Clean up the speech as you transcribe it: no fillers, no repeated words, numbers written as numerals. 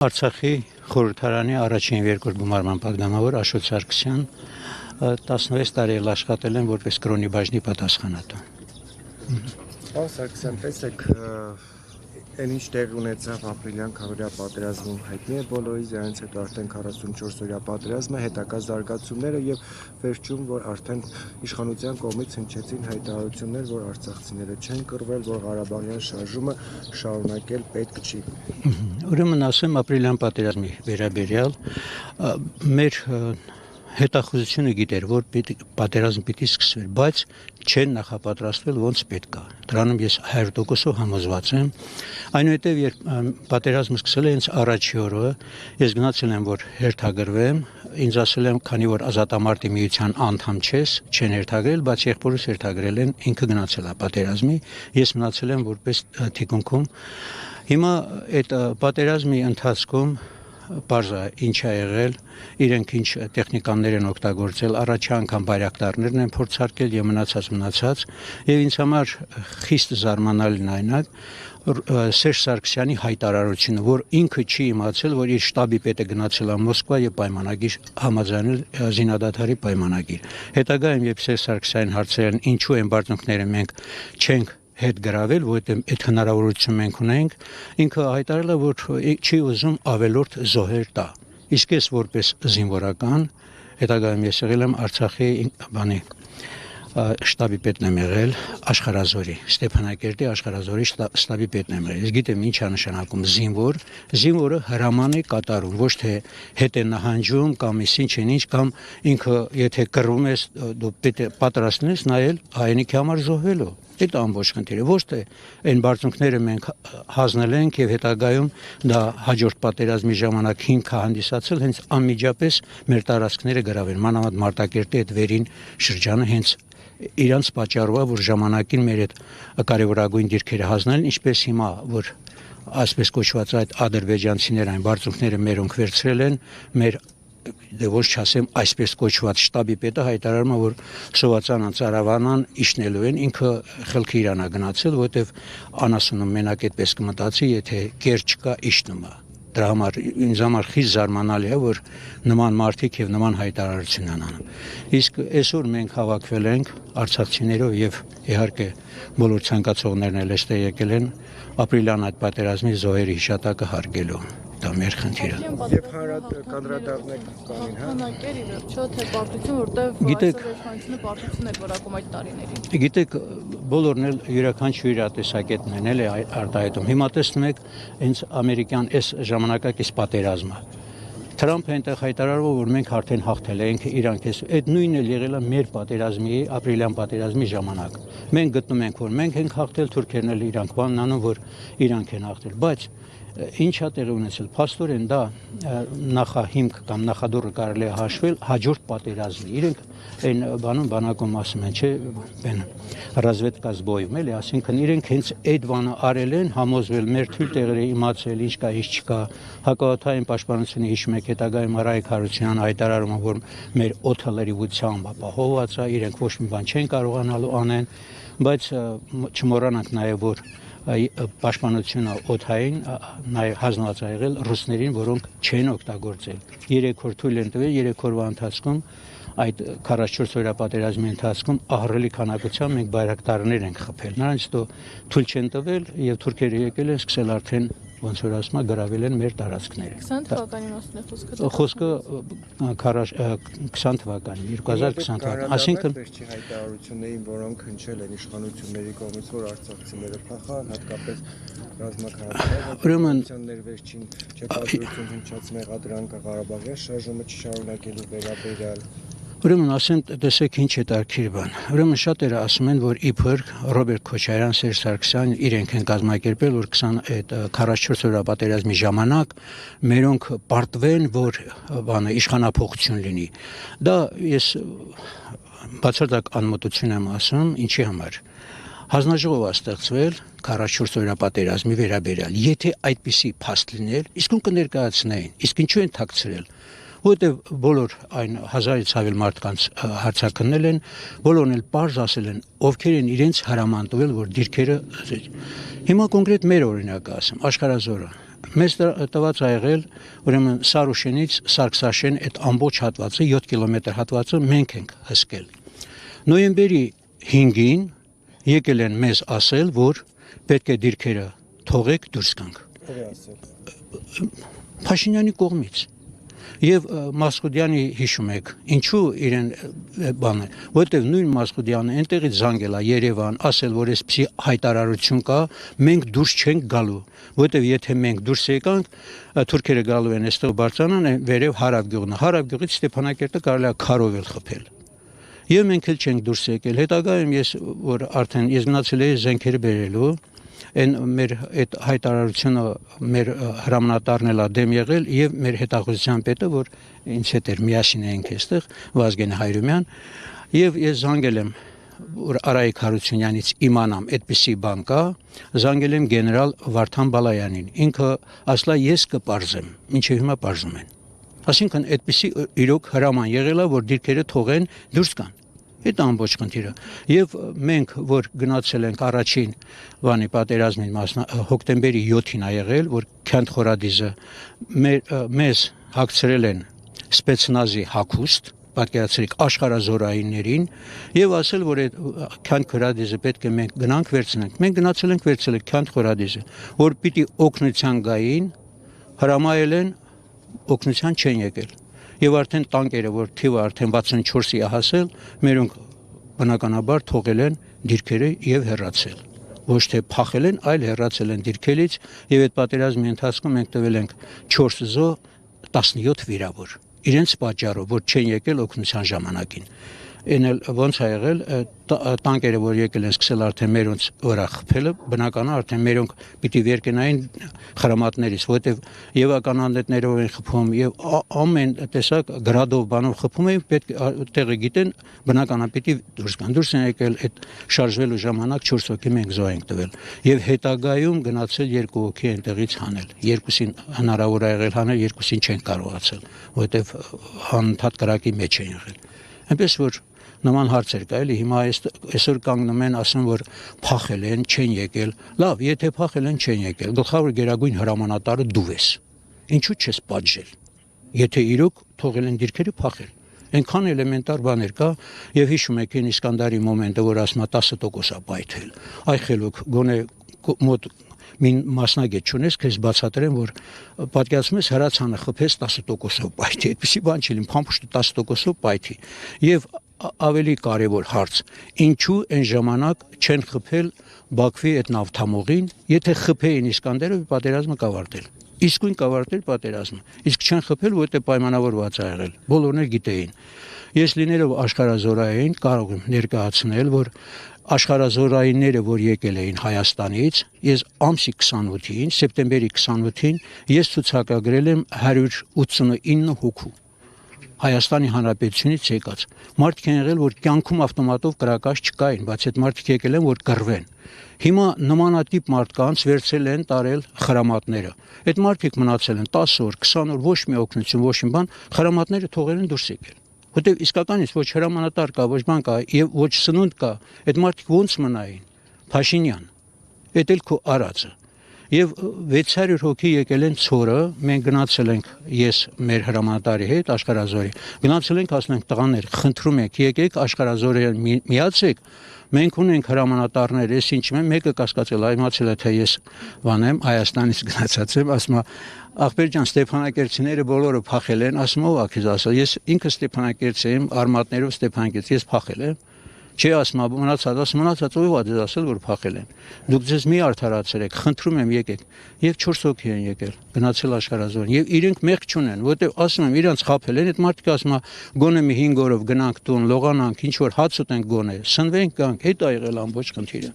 Արցախի խորհրդարանի առաջին երկրորդ գումարման պատգամավոր Աշոտ Սարգսյան 16 տարի էլ աշխատել են որպես կրոնի բաժնի պատասխանատու։ Պարոն Սարգսյան, տեսեք, այն ինչ տեղ ունեցավ ապրիլյան քարորյա պատերազմում հայտնի է բոլորիս, դրանից հետո արդեն 44-օրյա պատերազմը, հետագա զարգացումները եւ վերջում, որ արդեն իշխանության կողմից հնչեցին հայտարարություններ, որ արցախցիները չեն կռվել, որ Ղարաբաղյան շարժումը շարունակել պետք չի։ Ուրեմն ասեմ ապրիլյան պատերազմի վերաբերյալ մեր հետախուզությունը գիտեր, որ պատերազմ պիտի սկսվեր, բայց չեն նախապատրաստվել ոնց պետք է։ Դրանում ես 100% համոզված եմ։ Այնուհետև երբ պատերազմը սկսել է հենց առաջի օրը, ես գնացել եմ, որ հերթագրվեմ, ինձ ասել եմ, քանի որ ազատամարտի միության անդամ չես, չեն հերթագրել, բայց եղբորս հերթագրել են, ինքը գնացել է պատերազմի, ես մնացել եմ որպես թիկունքում։ Հիմա այդ պատերազմի ընթացքում Պարզա ինչ է եղել, իրենք ինչ տեխնիկաներ են օգտագործել, առաջի անգամ բայրակտարներն են փորձարկել եւ մնացած եւ ինձ համար խիստ զարմանալին այն է Սերժ Սարգսյանի հայտարարությունը, որ ինքը չի իմացել, որ իր շտաբի պետը գնացել է Մոսկվա եւ պայմանագիր համաձայնել զինադադարի պայմանագիր։ Հետագայում երբ Սերժ Սարգսյանին հարցրել ինչու են բարձունքները մենք չենք հետ գրավել, որովհետև այդ հնարավորություն մենք ունենք, ինքը հայտարարել է, որ չի ուզում ավելորդ զոհեր տա։ Իսկ ես որպես զինվորական, հետագայում ես եղել եմ Արցախի շտաբի պետն եմ եղել Աշխարհազորի, Ստեփանակերտի Աշխարհազորի շտաբի պետն եմ եղել։ Ես գիտեմ ինչ է նշանակում զինվոր, զինվորը հրաման է կատարում, ոչ թե հետ է նահանջում կամ ինչ կամ ինքը եթե կռվում ես դու պետք է պատրաստն ես նայել հայրենիքի համար զոհվելու։ Այդ ամբողջ խնդիրը ոչ թե այն բարձունքները մենք հանձնել ենք եւ հետագայում դա հաջորդ պատերազմի ժամանակ հիմք հանդիսացել հենց անմիջապես մեր տարածքները գրավել մանավանդ Մարտակերտի այդ վերին շրջանը հենց իրանց պատճառով որ ժամանակին մեր այդ կարևորագույն դիրքերը հանձնելն ինչպես հիմա որ այսպես կոչված այդ ադրբեջանցիներ այն բարձունքները մերոնք վերցրել են մեր ոչ չասեմ այսպես կոչված շտաբի պետը հայտարարում է որ Սովածանան Ծարավանան իշնելու են ինքը խելքի իրանա գնացել որովհետև անասունում մենակ այդպես կմտածի եթե կեր չկա իշնում է դրա համար ինձ համար խիստ զարմանալի է որ նման մարդիկ եւ նման հայտարարություն են անում իսկ այսօր մենք հավաքվել ենք արցախցիներով եւ իհարկե բոլոր ցանկացողներն էլ այստեղ եկել են ապրիլյան այդ պատերազմի զոհերի հիշատակը հարգելու դա մեր խնդիրը։ Եվ կանրադառնեք կանին, հա։ Հանակեր ի վերջո թե պարտություն, որտեղ այսօր պարտություն է որակում այդ տարիներին։ Գիտեք, բոլորն էլ յուրաքանչյուր տեսակետն են էլ արտահայտում։ Հիմա տեսնում եք հենց ամերիկյան այս ժամանակակից պատերազմը։ Թրամփը այնտեղ հայտարարում որ մենք արդեն հաղթել ենք իրանք այդ նույնն էլ եղել է մեր պատերազմի ապրիլյան պատերազմի ժամանակ։ Մենք գտնում ենք որ մենք ենք հաղթել թուրքերն էլ իրանք բանն անում որ իրանք են հաղթել, բայց ինչ է տեղի ունեցել փաստորեն դա նախահիմք կամ նախադուռը կարելի է հաշվել հաջորդ պատերազմի իրենք այն բանակում ասում են չէ բեն ռազվեդկա զբոյում էլի ասինքն իրենք հենց այդ բանը արել են համոզվել մեր թույլ տեղերը իմացել ինչ կա ինչ չկա հակաօդային պաշտպանությունը հիշում եք հետագայում Արայք Հարությունյանը հայտարարում է որ մեր օդը լրիվությամբ ապահովված է իրենք ոչ մի բան չեն կարողանալու անեն բայց չմոռանանք նաև որ պաշտպանությունը օդային նաև հանձնված է եղել ռուսներին, որոնք չեն օգտագործել։ 3 օր թույլ են տվել, 3 օրվա ընթացքում այդ 44 օրյա պատերազմի ընթացքում ահռելի քանակությամբ մենք բայրակտարներ ենք խփել։ Նրանց դու թույլ չեն տվել եւ թուրքերը եկել են սկսել արդեն ոնց որ ասում գրավել են մեր տարածքները։ 20 թվականի մասն է խոսքը։ Խոսքը 20 թվականի 2020 թվականի, այսինքն վերջի հայտարարություններին, որոնք հնչել են իշխանությունների կողմից, որ արցախցիները փախան, հատկապես ռազմաքաղաքականներ վերջին չեպատրություն հնչած մեղադրանքը Ղարաբաղյան շարժումը չշարունակելու վերաբերյալ Ուրեմն ասեմ, տեսեք ինչ է տարքիր բան։ Ուրեմն շատերը ասում են, որ իբր Ռոբերտ Քոչարյան, Սերժ Սարգսյան իրենք են կազմակերպել, որ 44 օրյա պատերազմի ժամանակ մերոնք պարտվեն, որ իշխանափոխություն լինի։ Դա ես բացարձակ անմտություն եմ ասում, ինչի համար։ Հանձնաժողով է ստեղծվել 44 օրյա պատերազմի վերաբերյալ։ Եթե այդպիսի փաստ լիներ, իսկ ում կներկայացնեին, իսկ ինչու են թաքցրել։ Որտեւ բոլոր այն 1000-ից ավել մարդկանց հարցակննել են, բոլորն էլ պարզ ասել են, ովքեր են իրենց հրաման տվել, որ դիրքերը հիմա կոնկրետ մեր օրինակը ասեմ, Աշխարհազորը մեզ տված ա եղել ուրեմն Սարուշենից Սարգսաշեն այդ ամբողջ հատվածը 7 կիլոմետր հատվածը մենք ենք հսկել։ Նոյեմբերի 5-ին եկել են մեզ ասել, որ պետք է դիրքերը թողեք դուրս գանք։ Ո՞վ է ասել։ Փաշինյանի կողմից։ Եվ Մասխուդյանի հիշում եք, ինչու իրեն բանը, որտեվ նույն Մասխուդյանը այնտեղից զանգել է Երևան, ասել, որ այսպիսի հայտարարություն կա, մենք դուրս չենք գալու, որտեվ եթե մենք դուրս եկանք, թուրքերը գալու են այստեղ բարձրանան, վերև Հարավ գյուղն, Հարավ գյուղից Ստեփանակերտը կարելի է քարով էլ խփել։ Եվ մենք էլ չենք դուրս եկել։ Հետագայում ես որ արդեն ես գնացել էի զենքերը բերելու այն մեր այդ հայտարարությունը մեր հրամանատարն էլ դեմ եղել եւ մեր հետախուզության պետը որ ինձ հետ էր միասին էինք այստեղ Վազգեն Հայրումյան եւ ես զանգել եմ որ Արայիկ Հարությունյանից իմանամ այդպիսի բան կա զանգել եմ գեներալ Վարդան Բալայանին ինքը ասլա ես կպարզեմ ինչեւ հիմա պարզում են այսինքն այդպիսի իրոք հրաման եղել է որ դիրքերը թողեն դուրս գան Այդ ամբողջ խնդիրը եւ մենք որ գնացել ենք առաջին բանի պատերազմին հոկտեմբերի 7-ին ա եղել որ Քանդ Խորադիզը մեզ հագցրել են սպեցնազի հագուստ պատկերացրեք աշխարհազորայիններին եւ ասել որ այդ Քանդ Խորադիզը պետք է մենք գնանք վերցնենք մենք գնացել ենք վերցրել Քանդ Խորադիզը որ պիտի օգնության գային հրամայել են օգնության չեն եկել Եվ արդեն տանկերը, որ թիվը արդեն 64-ի է հասել, մերոնք բնականաբար թողել են դիրքերը եւ հեռացել։ Ոչ թե փախել են, այլ հեռացել են դիրքերից եւ այդ պատերազմի ընթացքում մենք տվել ենք 4 զո 17 վիրավոր։ Իրենց պատճառով, որ չեն եկել օգնության ժամանակին։ Այն էլ ոնց ա եղել տանկերը որ եկել են սկսել արդեն մերոնց վրա խփելը բնականաբար արդեն մերոնք պիտի վերկենային խրամատներից որտեվ եւ ականանդետներով են խփում եւ ամեն տեսակ գրադով բանով խփում են պետք տեղը գիտեն բնականաբար պիտի դուրս գան դուրս են եկել այդ շարժվելու ժամանակ 4 հոգի մենք զոհ ենք տվել եւ հետագայում գնացել 2 հոգի այնտեղից հանել երկուսին հնարավոր ա եղել հանել երկուսին չեն կարողացել որտեվ անընդհատ կրակի մեջ են եղել այնպես որ նման հարցեր կա էլի հիմա այսօր կանգնում են ասում որ փախել են չեն եկել լավ եթե փախել են չեն եկել գլխավոր գերագույն հրամանատարը դու ես ինչու չես պատժել եթե իրոք թողել են դիրքերը փախել այնքան էլեմենտար բաներ կա եւ հիշում եք այն Իսկանդարի մոմենտը որ ասում է 10% է բայթել այ խելոք գոնե մոտ մին մասնագետ չունես քեզ բացատրեմ որ պատկերացնում ես հրացանը խփես 10%-ով բայթի այդպեսի բան չի լինի փամփուշտը 10%-ով բայթի եւ ավելի կարևոր հարց ինչու այն ժամանակ չեն խփել Բաքվի այդ նավթամողին եթե խփեին Իսկանդերը պատերազմը կավարտել իսկույն կավարտել պատերազմը իսկ չեն խփել որտեղ պայմանավորված ա եղել բոլորներ գիտեին ես լինելով աշխարհազորային կարող եմ ներկայացնել որ աշխարհազորայինները որ եկել էին Հայաստանից ես ամսի 28-ին սեպտեմբերի 28-ին ես ցուցակագրել եմ 189 հոգու Հայաստանի Հանրապետությունից եկած մարդիկ են եղել որ կյանքում ավտոմատով կրակած չկային բայց այդ մարդիկ եկել են որ կռվեն հիմա նմանատիպ մարդկանց վերցել են տարել խրամատները այդ մարդիկ մնացել են 10 օր 20 օր ոչ մի օգնություն ոչ մի բան խրամատները թողել են դուրս եկել որտեվ իսկականից ոչ հրամանատար կա ոչ բան կա եւ ոչ սնունդ կա այդ մարդիկ ոնց մնային Փաշինյան այդ էլ քո արածը Եվ 600 հոգի եկել են ծորը, մենք գնացել ենք ես մեր հրամանատարի հետ աշխարհազորի։ Գնացել ենք ասում ենք տղաներ, խնդրում եք, եկեք աշխարհազորին միացեք։ Մենք ունենք հրամանատարներ, ես ինչ եմ, մեկը կասկածել, իմացել է թե ես բանեմ Հայաստանից գնացած եմ, ասում է ախպեր ջան Ստեփանակերտցիները բոլորը փախել են, ասում ով ա քեզ ասել, ես ինքը Ստեփանակերտցի եմ, արմատներով Ստեփանակերտցի, ես փախել եմ։ Չէ ասում մնացած ով ա դες ասել որ փախել են դուք ձեզ մի արդարացրեք խնդրում եմ եկեք եւ 4 հոգի են եկել գնացել աշխարհազորին եւ իրենք մեղք չունեն որտեւ ասում եմ իրանց խափել են այդ մարդիկ ասում է գոնե մի 5 օրով գնանք տուն լողանանք ինչ որ հաց ուտենք գոնե սնվենք գանք հետ ա եղել ամբողջ խնդիրը